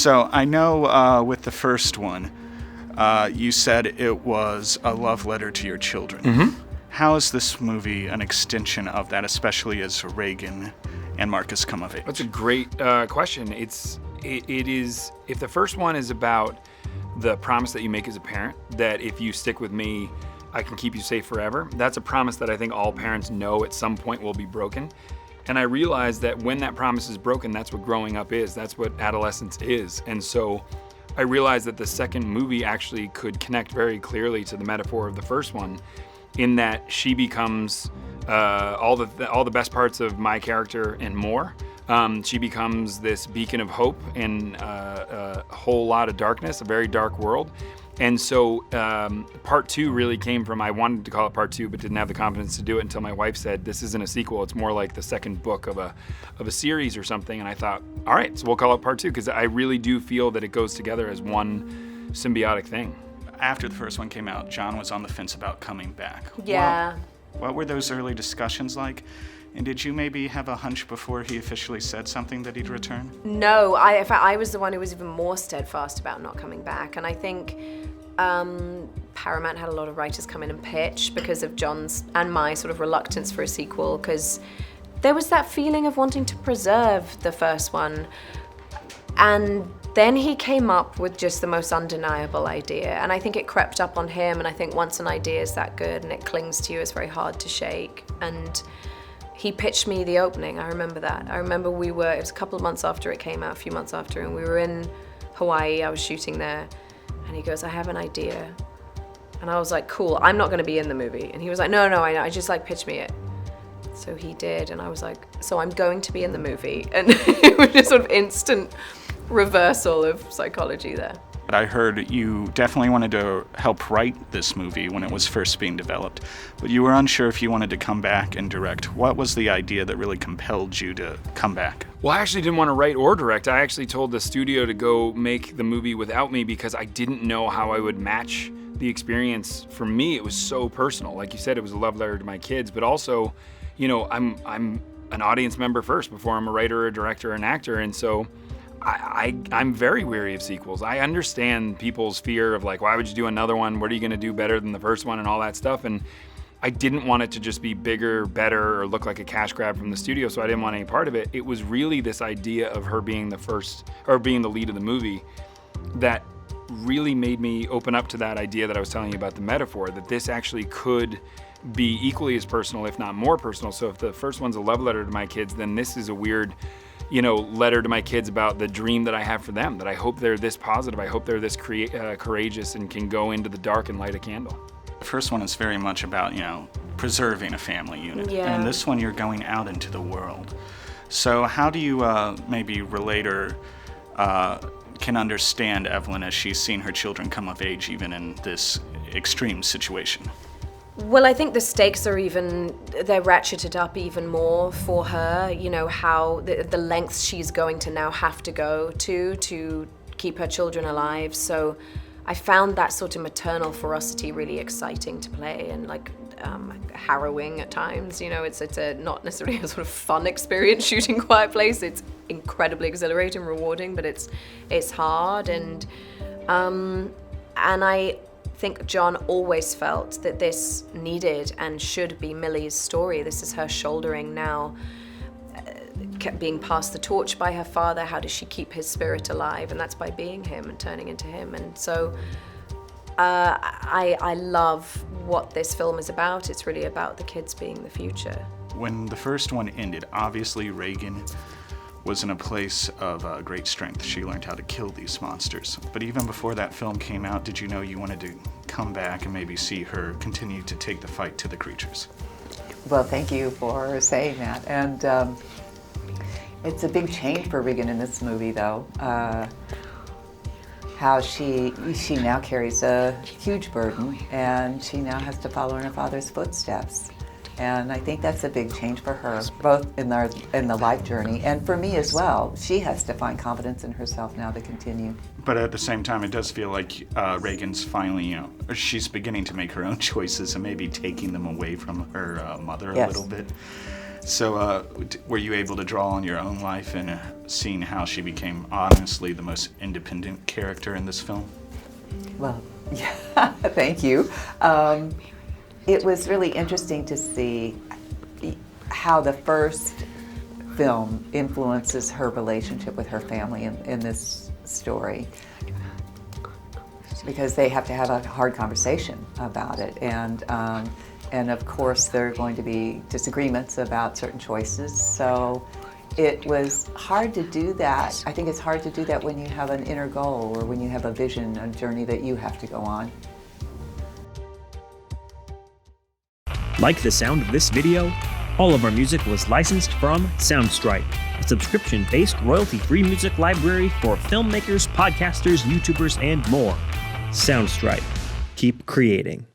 So I know with the first one, you said it was a love letter to your children. Mm-hmm. How is this movie an extension of that, especially as Reagan and Marcus come of age? That's a great question. It is, if the first one is about the promise that you make as a parent, that if you stick with me, I can keep you safe forever, that's a promise that I think all parents know at some point will be broken. And I realized that when that promise is broken, that's what growing up is. That's what adolescence is. And so I realized that the second movie actually could connect very clearly to the metaphor of the first one, in that she becomes all the best parts of my character and more. She becomes this beacon of hope in a whole lot of darkness, a very dark world. And so part two really came from, I wanted to call it part two, but didn't have the confidence to do it until my wife said, this isn't a sequel, it's more like the second book of a series or something. And I thought, all right, so we'll call it part two, because I really do feel that it goes together as one symbiotic thing. After the first one came out, John was on the fence about coming back. Yeah. What were those early discussions like? And did you maybe have a hunch before he officially said something that he'd return? No, in fact, I was the one who was even more steadfast about not coming back. And I think Paramount had a lot of writers come in and pitch because of John's and my sort of reluctance for a sequel, because there was that feeling of wanting to preserve the first one. And then he came up with just the most undeniable idea. And I think it crept up on him. And I think once an idea is that good and it clings to you, it's very hard to shake. And he pitched me the opening. I remember that. I remember it was a couple of months after it came out, a few months after, and we were in Hawaii. I was shooting there. And he goes, I have an idea. And I was like, cool, I'm not going to be in the movie. And he was like, no, I just pitch me it. So he did. And I was like, so I'm going to be in the movie. And it was just sort of instant reversal of psychology there. I heard you definitely wanted to help write this movie when it was first being developed, but you were unsure if you wanted to come back and direct. What was the idea that really compelled you to come back? Well, I actually didn't want to write or direct. I actually told the studio to go make the movie without me because I didn't know how I would match the experience. For me, it was so personal. Like you said, it was a love letter to my kids, but also, I'm an audience member first before I'm a writer, a director, an actor, and so I'm very weary of sequels. I understand people's fear of why would you do another one? What are you going to do better than the first one and all that stuff? And I didn't want it to just be bigger, better, or look like a cash grab from the studio, so I didn't want any part of it. It was really this idea of her being the first, or being the lead of the movie, that really made me open up to that idea that I was telling you about, the metaphor, that this actually could be equally as personal, if not more personal. So if the first one's a love letter to my kids, then this is a weird letter to my kids about the dream that I have for them, that I hope they're this positive, I hope they're this courageous and can go into the dark and light a candle. The first one is very much about, preserving a family unit. Yeah. And this one, you're going out into the world. So how do you maybe relate or can understand Evelyn as she's seen her children come of age even in this extreme situation? Well, I think the stakes are they're ratcheted up even more for her, how the lengths she's going to now have to go to keep her children alive. So I found that sort of maternal ferocity really exciting to play and harrowing at times. It's not necessarily a sort of fun experience shooting Quiet Place. It's incredibly exhilarating, rewarding, but it's hard. And I think John always felt that this needed and should be Millie's story. This is her shouldering now, being passed the torch by her father. How does she keep his spirit alive? And that's by being him and turning into him. And so I love what this film is about. It's really about the kids being the future. When the first one ended, obviously Reagan was in a place of great strength. She learned how to kill these monsters. But even before that film came out, did you know you wanted to come back and maybe see her continue to take the fight to the creatures? Well, thank you for saying that. And it's a big change for Regan in this movie, though. How she now carries a huge burden, and she now has to follow in her father's footsteps. And I think that's a big change for her, both in the life journey and for me as well. She has to find confidence in herself now to continue. But at the same time, it does feel like Reagan's finally, she's beginning to make her own choices and maybe taking them away from her mother a little bit. So, were you able to draw on your own life and seeing how she became honestly the most independent character in this film? Well, yeah, thank you. It was really interesting to see how the first film influences her relationship with her family in this story, because they have to have a hard conversation about it, and of course there are going to be disagreements about certain choices. So it was hard to do that. I think it's hard to do that when you have an inner goal or when you have a vision, a journey that you have to go on. Like the sound of this video? All of our music was licensed from Soundstripe, a subscription-based royalty-free music library for filmmakers, podcasters, YouTubers, and more. Soundstripe. Keep creating.